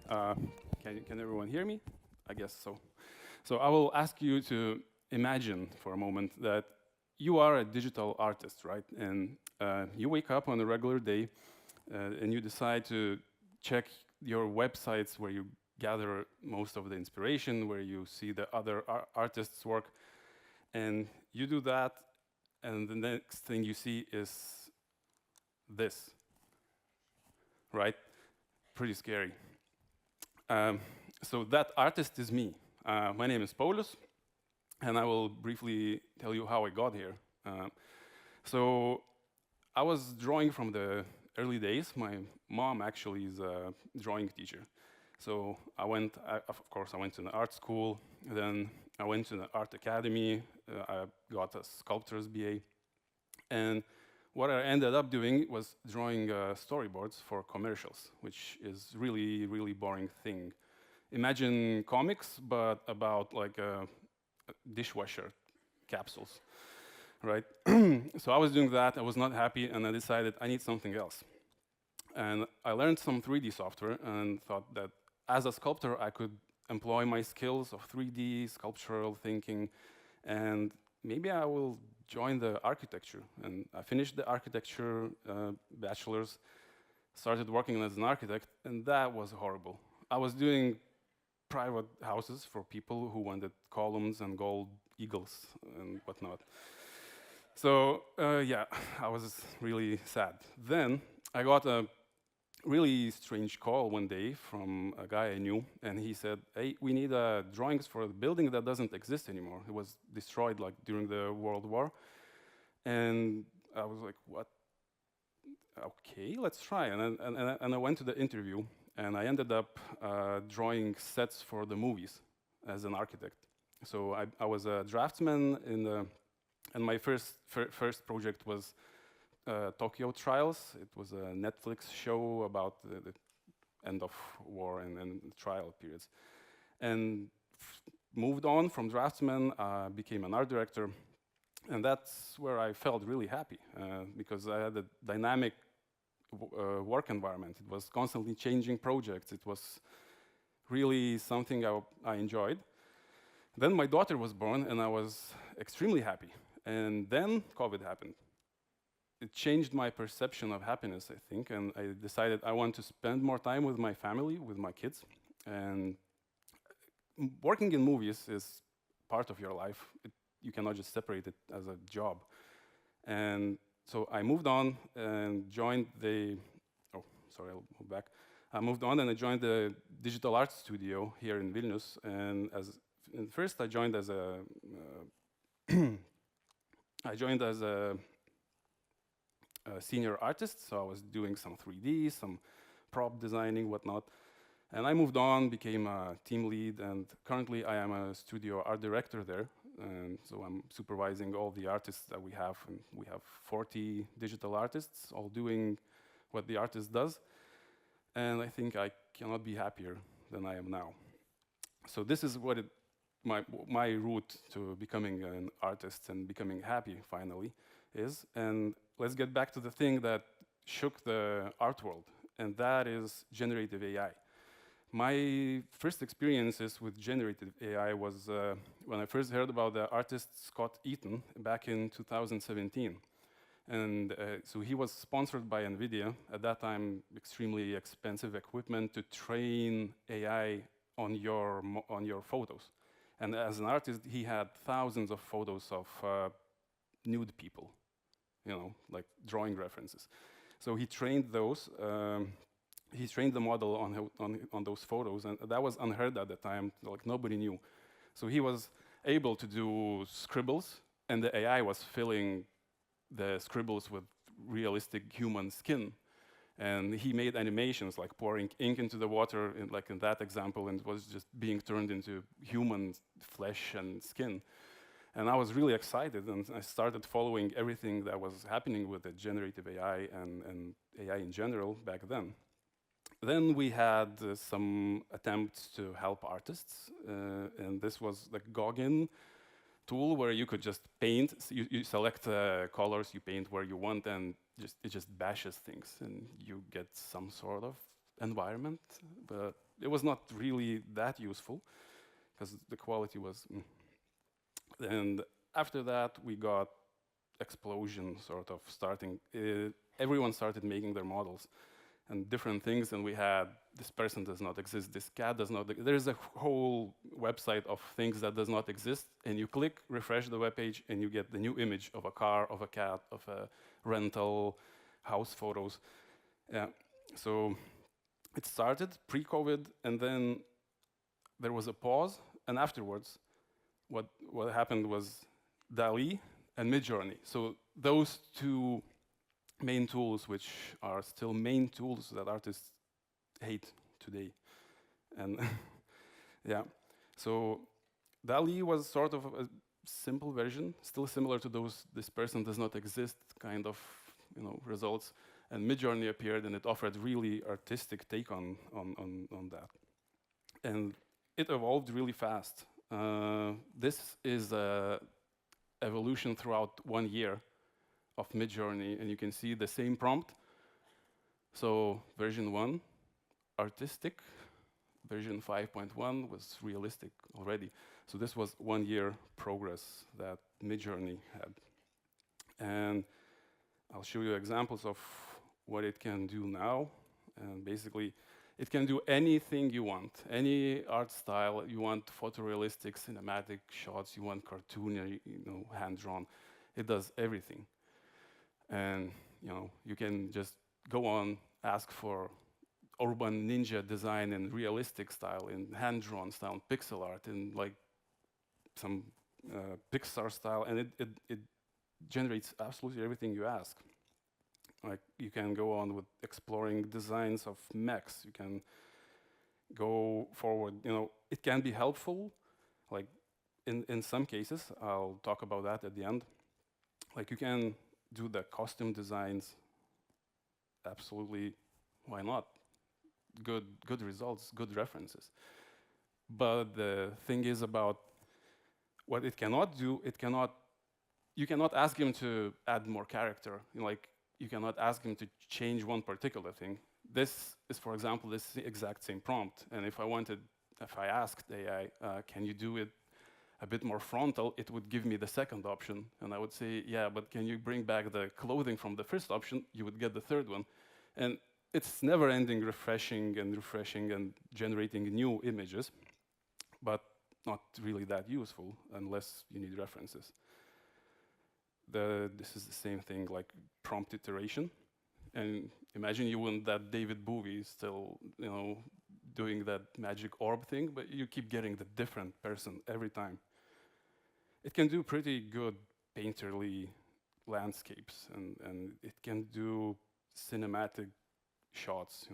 Uh, can everyone hear me? I guess so. So I will ask you to imagine for a moment that you are a digital artist, right? And you wake up on a regular day and you decide to check your websites where you gather most of the inspiration, where you see the other artists' work, and you do that, and the next thing you see is this, right? Pretty scary. Um, so that artist is me. My name is Paulius, and I will briefly tell you how I got here. So I was drawing from the early days. My mom actually is a drawing teacher. So of course, I went to an art school. Then I went to an art academy. I got a sculptor's BA. And what I ended up doing was drawing storyboards for commercials, which is really, really boring thing. Imagine comics, but about like dishwasher capsules, right? So I was doing that, I was not happy, and I decided I need something else. And I learned some 3D software and thought that as a sculptor, I could employ my skills of 3D, sculptural thinking, and maybe I will join the architecture. And I finished the architecture bachelor's, started working as an architect, and that was horrible. I was doing private houses for people who wanted columns and gold eagles and whatnot. So yeah, I was really sad. Then I got a really strange call one day from a guy I knew, and he said, "Hey, we need drawings for a building that doesn't exist anymore. It was destroyed like during the World War." And I was like, "What? Okay, let's try." And I went to the interview, and I ended up drawing sets for the movies as an architect. So I was a draftsman and my first project was Tokyo Trials. It was a Netflix show about the end of war and trial periods. And moved on from draftsman, became an art director, and that's where I felt really happy because I had a dynamic work environment. It was constantly changing projects. It was really something I enjoyed. Then my daughter was born, and I was extremely happy. And then COVID happened. It changed my perception of happiness, I think, and I decided I want to spend more time with my family, with my kids. And working in movies is part of your life. You cannot just separate it as a job. And so I moved on and joined the, oh, sorry, I'll move back. I moved on and I joined the digital art studio here in Vilnius. And first I joined as a, senior artist, so I was doing some 3D, some prop designing, whatnot. And I moved on, became a team lead, and currently I am a studio art director there. And so I'm supervising all the artists that we have, and we have 40 digital artists, all doing what the artist does. And I think I cannot be happier than I am now. So this is what my route to becoming an artist and becoming happy finally is. And let's get back to the thing that shook the art world, and that is generative AI. My first experiences with generative AI was when I first heard about the artist Scott Eaton back in 2017. And so he was sponsored by NVIDIA, at that time extremely expensive equipment to train AI on your photos. And as an artist, he had thousands of photos of nude people, like drawing references. So he trained those. He trained the model on those photos, and that was unheard at the time. Like nobody knew. So he was able to do scribbles, and the AI was filling the scribbles with realistic human skin. And he made animations like pouring ink into the water, like in that example, and it was just being turned into human flesh and skin. And I was really excited, and I started following everything that was happening with the generative AI and AI in general back then. Then we had some attempts to help artists, and this was the Gauguin tool where you could just paint. So you select colors, you paint where you want, and it just bashes things, and you get some sort of environment, but it was not really that useful because the quality was. And after that, we got explosion sort of starting. Everyone started making their models and different things, and we had this person does not exist, this cat does not. There's a whole website of things that does not exist, and you click refresh the web page, and you get the new image of a car, of a cat, of a rental, house photos. Yeah. So it started pre-COVID, and then there was a pause, and afterwards, what happened was DALL-E and Midjourney. So those two main tools, which are still main tools that artists hate today. And yeah, so DALL-E was sort of a simple version, still similar to those this person does not exist kind of results. And Midjourney appeared, and it offered really artistic take on that. And it evolved really fast. This is a evolution throughout 1 year of Midjourney, and you can see the same prompt. So version 1, artistic. Version 5.1 was realistic already. So this was 1 year progress that Midjourney had. And I'll show you examples of what it can do now. And basically, it can do anything you want, any art style you want, photorealistic, cinematic shots, you want cartoon, hand-drawn. It does everything. And you can just go on, ask for urban ninja design in realistic style, in hand-drawn style, in pixel art, in like some Pixar style, and it generates absolutely everything you ask. Like you can go on with exploring designs of mechs. You can go forward. It can be helpful. Like in some cases, I'll talk about that at the end. Like you can do the costume designs. Absolutely, why not? Good results, good references. But the thing is about what it cannot do. You cannot ask him to add more character. You cannot ask him to change one particular thing. This is, for example, this exact same prompt. And if I asked AI, can you do it a bit more frontal, it would give me the second option. And I would say, yeah, but can you bring back the clothing from the first option? You would get the third one. And it's never ending refreshing and generating new images, but not really that useful unless you need references. This is the same thing, like prompt iteration. And imagine you want that David Bowie still, doing that magic orb thing, but you keep getting the different person every time. It can do pretty good painterly landscapes, and it can do cinematic shots.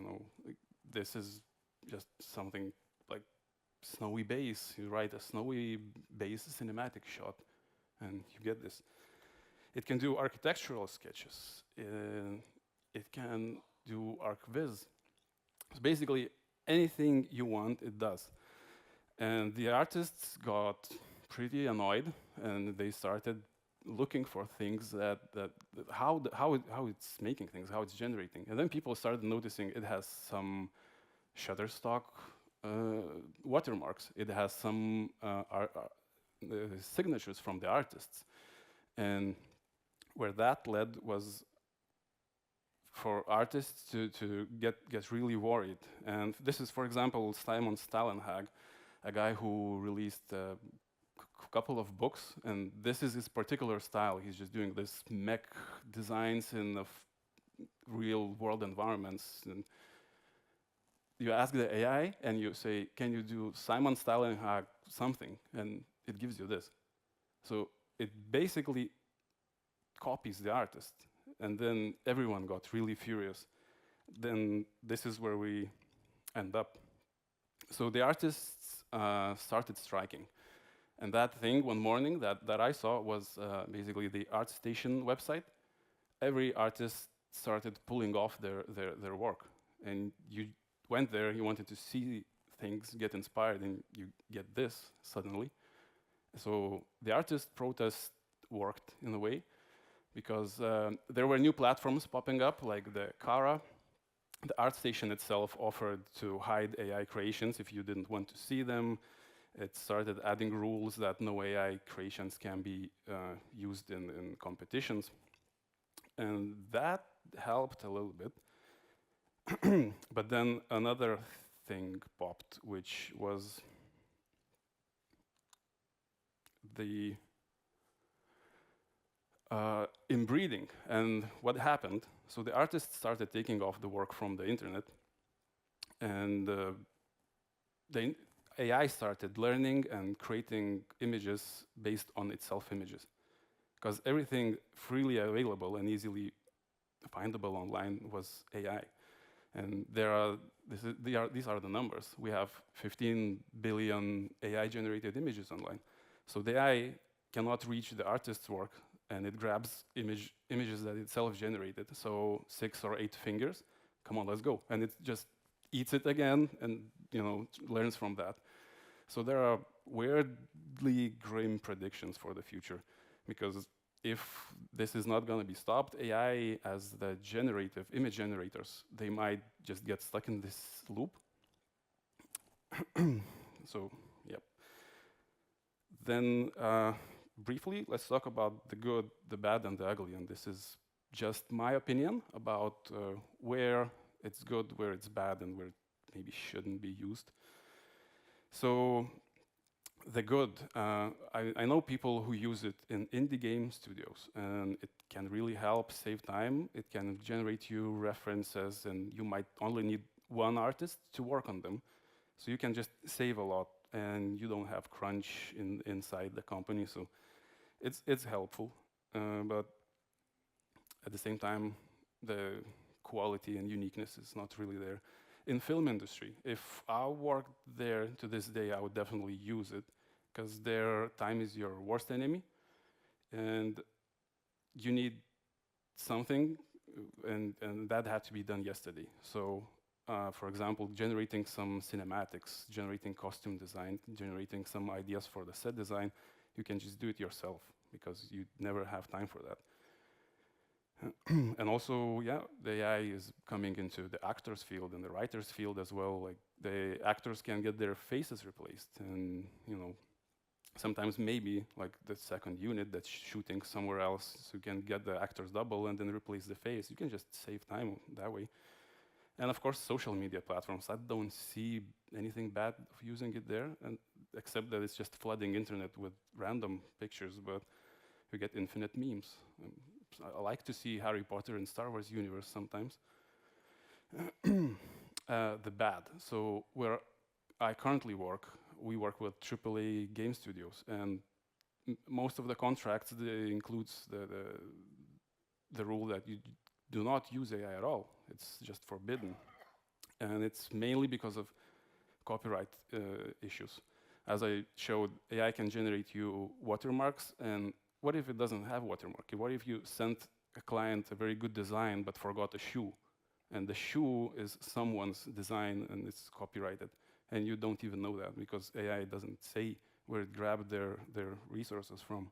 This is just something like snowy base. You write a snowy base cinematic shot, and you get this. It can do architectural sketches. It can do ArcViz. So basically, anything you want, it does. And the artists got pretty annoyed, and they started looking for things how it's making things, how it's generating. And then people started noticing it has some Shutterstock watermarks. It has some signatures from the artists. And where that led was for artists to get really worried. And this is, for example, Simon Stalenhag, a guy who released a couple of books, and this is his particular style. He's just doing this mech designs in real world environments. And you ask the AI and you say, can you do Simon Stalenhag something? And it gives you this. So it basically copies the artist. And then everyone got really furious. Then this is where we end up. So the artists started striking. And that thing, one morning, that I saw was basically the ArtStation website. Every artist started pulling off their work. And you went there, you wanted to see things, get inspired, and you get this suddenly. So the artist protest worked in a way, because there were new platforms popping up, like the Kara, The ArtStation itself offered to hide AI creations if you didn't want to see them. It started adding rules that no AI creations can be used in competitions. And that helped a little bit. But then another thing popped, which was the inbreeding. And what happened? So the artists started taking off the work from the internet, and the AI started learning and creating images based on its self-images. Because everything freely available and easily findable online was AI. And these are the numbers. We have 15 billion AI-generated images online. So the AI cannot reach the artist's work, and it grabs images that itself generated. So 6 or 8 fingers, come on, let's go. And it just eats it again and learns from that. So there are weirdly grim predictions for the future, because if this is not going to be stopped, AI as the generative image generators, they might just get stuck in this loop. So, yep. Then briefly, let's talk about the good, the bad, and the ugly. And this is just my opinion about where it's good, where it's bad, and where it maybe shouldn't be used. So the good, I know people who use it in indie game studios, and it can really help save time. It can generate you references, and you might only need one artist to work on them. So you can just save a lot, and you don't have crunch inside the company. So it's helpful, but at the same time, the quality and uniqueness is not really there. In film industry, if I worked there to this day, I would definitely use it, because their time is your worst enemy, and you need something, and that had to be done yesterday. So, for example, generating some cinematics, generating costume design, generating some ideas for the set design, you can just do it yourself, because you never have time for that. And also, yeah, the AI is coming into the actors field and the writers field as well. Like, the actors can get their faces replaced, and sometimes maybe like the second unit that's shooting somewhere else, so you can get the actors double and then replace the face. You can just save time that way. And of course, social media platforms. I don't see anything bad of using it there, and except that it's just flooding internet with random pictures, but you get infinite memes. I like to see Harry Potter and Star Wars universe sometimes. The bad. So where I currently work, we work with AAA game studios, and most of the contracts includes the rule that you do not use AI at all. It's just forbidden, and it's mainly because of copyright issues. As I showed, AI can generate you watermarks, and what if it doesn't have watermark? What if you sent a client a very good design but forgot a shoe, and the shoe is someone's design and it's copyrighted, and you don't even know that because AI doesn't say where it grabbed their resources from.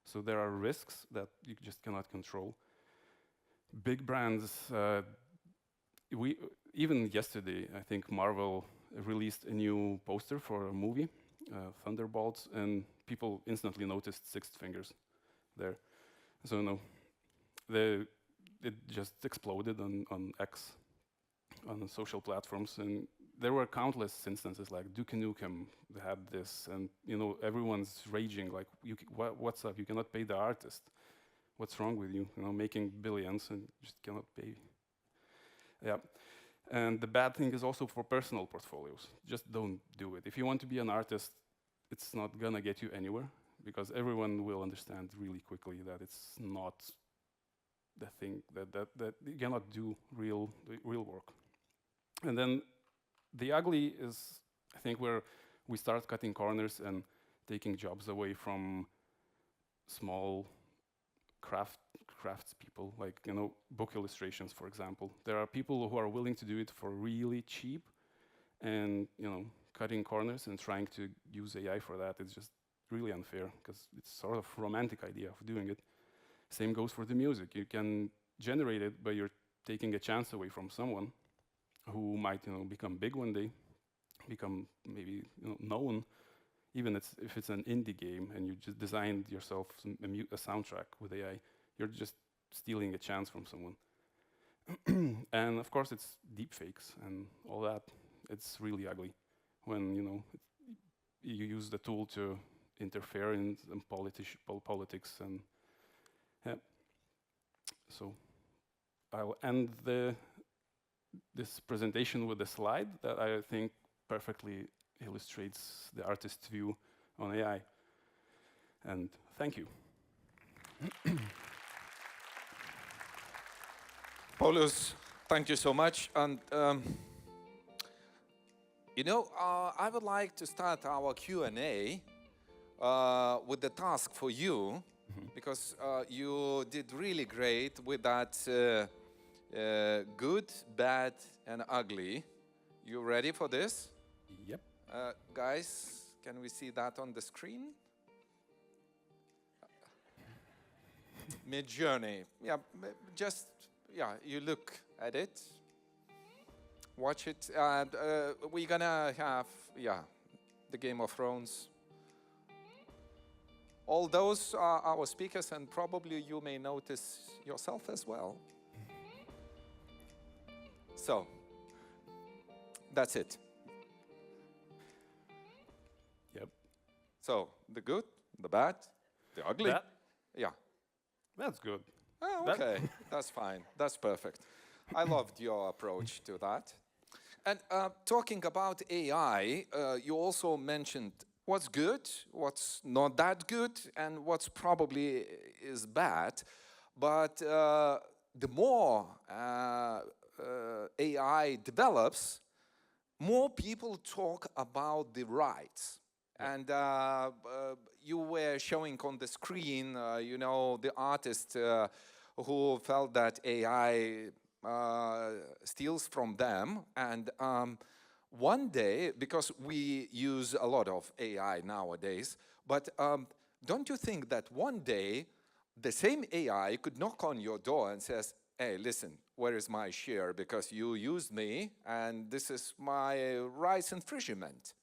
So there are risks that you just cannot control. Big brands, even yesterday, I think Marvel released a new poster for a movie, Thunderbolts, and people instantly noticed 6 fingers there. So no, it just exploded on X, on social platforms, and there were countless instances like Duke Nukem had this, and everyone's raging like, what's up? You cannot pay the artist. What's wrong with you? Making billions and just cannot pay. Yeah. And the bad thing is also for personal portfolios. Just don't do it. If you want to be an artist, it's not gonna get you anywhere, because everyone will understand really quickly that it's not the thing, that you cannot do real work. And then the ugly is, I think, where we start cutting corners and taking jobs away from small craftspeople, like book illustrations, for example. There are people who are willing to do it for really cheap, and cutting corners and trying to use AI for that is just really unfair, because it's sort of romantic idea of doing it. Same goes for the music. You can generate it, but you're taking a chance away from someone. who might become big one day, become maybe known, even if it's an indie game and you just designed yourself a soundtrack with AI, you're just stealing a chance from someone. And of course, it's deep fakes and all that. It's really ugly when you use the tool to interfere in politics and yeah. So I'll end this presentation with a slide that I think perfectly illustrates the artist's view on AI. And thank you. Paulius, thank you so much. And I would like to start our Q&A with the task for you, because you did really great with that good, bad, and ugly. You ready for this? Yep. Guys, can we see that on the screen? Mid-journey. Yeah, you look at it. Watch it. And we're gonna have, the Game of Thrones. All those are our speakers, and probably you may notice yourself as well. So, that's it. Yep. So, the good, the bad, the ugly. Yeah. That's good. Oh, okay. That's fine. That's perfect. I loved your approach to that. And talking about AI, you also mentioned what's good, what's not that good, and what's probably is bad. But the more AI develops, more people talk about the rights. And you were showing on the screen, the artist who felt that AI steals from them. And one day, because we use a lot of AI nowadays, but don't you think that one day the same AI could knock on your door and says, hey, listen, where is my share? Because you used me, and this is my rights infringement.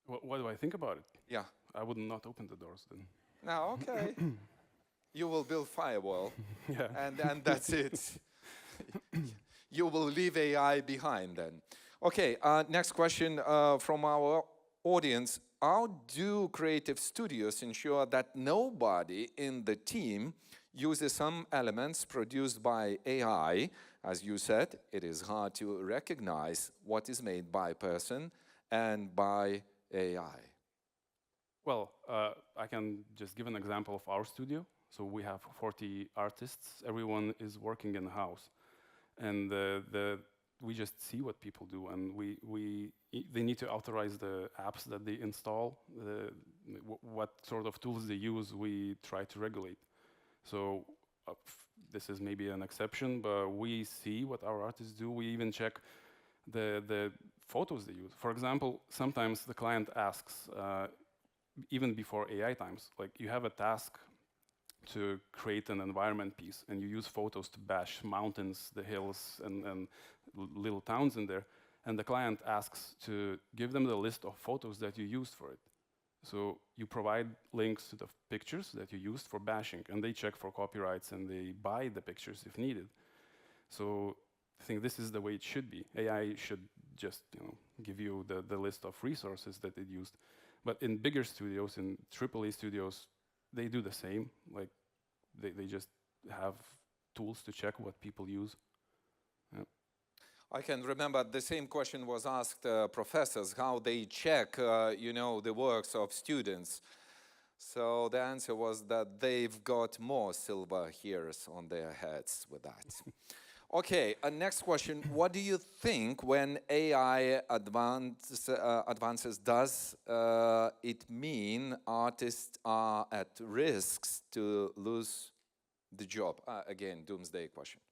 What do I think about it? Yeah. I would not open the doors then. No, okay. You will build firewall, Yeah. and that's it. You will leave AI behind then. Okay, next question from our audience. How do creative studios ensure that nobody in the team uses some elements produced by AI? As you said, it is hard to recognize what is made by a person and by AI. Well, I can just give an example of our studio. So we have 40 artists. Everyone is working in the house. And we just see what people do. And they need to authorize the apps that they install, what sort of tools they use, we try to regulate. So this is maybe an exception, but we see what our artists do. We even check the photos they use. For example, sometimes the client asks, even before AI times, like you have a task to create an environment piece, and you use photos to bash mountains, the hills, and little towns in there, and the client asks to give them the list of photos that you used for it. So you provide links to the pictures that you used for bashing, and they check for copyrights, and they buy the pictures if needed. So I think this is the way it should be. AI should just give you the list of resources that it used. But in bigger studios, in AAA studios, they do the same. Like they just have tools to check what people use. Yeah. I can remember the same question was asked professors, how they check, the works of students. So the answer was that they've got more silver hairs on their heads with that. Okay, next question. What do you think when AI advances, does it mean artists are at risks to lose the job? Again, doomsday question.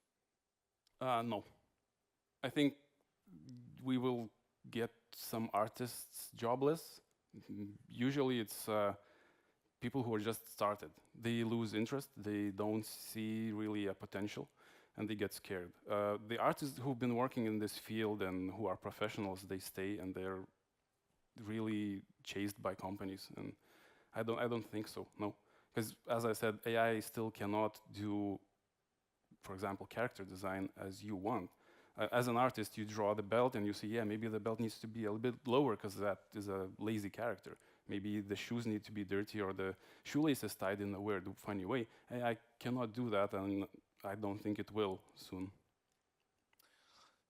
No. I think we will get some artists jobless. Usually it's people who are just started. They lose interest. They don't see really a potential. and they get scared. The artists who've been working in this field and who are professionals, they stay and they're really chased by companies. And I don't think so, no. Because as I said, AI still cannot do, for example, character design as you want. As an artist, you draw the belt and you see, yeah, maybe the belt needs to be a little bit lower because that is a lazy character. Maybe the shoes need to be dirty or the shoelace is tied in a weird, funny way. AI cannot do that, and I don't think it will soon.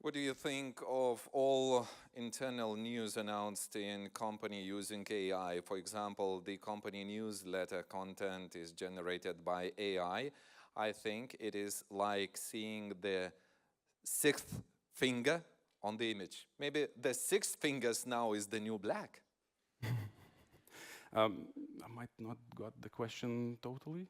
What do you think of all internal news announced in company using AI? For example, the company newsletter content is generated by AI. I think it is like seeing the sixth finger on the image. Maybe the six fingers now is the new black. I might not got the question totally.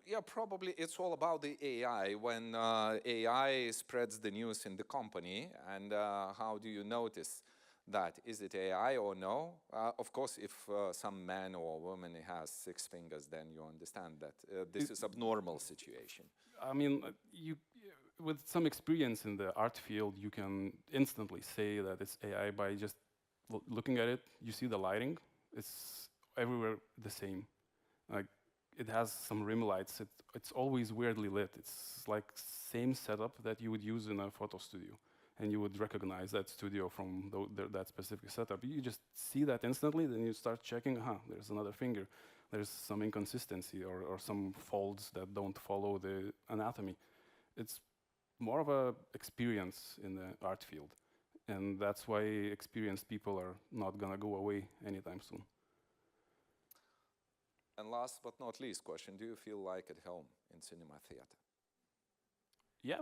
Yeah, probably it's all about the AI. When AI spreads the news in the company, and how do you notice that? Is it AI or no? Of course, if some man or woman has six fingers, then you understand that this is abnormal situation. I mean, with some experience in the art field, you can instantly say that it's AI by just looking at it. You see the lighting; it's everywhere the same. Like it has some rim lights. It's always weirdly lit. It's like same setup that you would use in a photo studio, and you would recognize that studio from that specific setup. You just see that instantly. Then you start checking. There's another finger. There's some inconsistency or some folds that don't follow the anatomy. It's more of a experience in the art field, and that's why experienced people are not gonna go away anytime soon. And last but not least question, do you feel like at home in cinema theater? Yeah.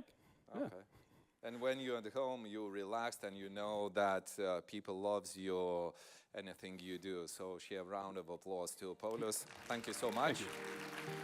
Okay. Yeah. And when you're at home, you're relaxed and you know that people loves you, anything you do. So share a round of applause to Paulius. Thank you so much. Thank you.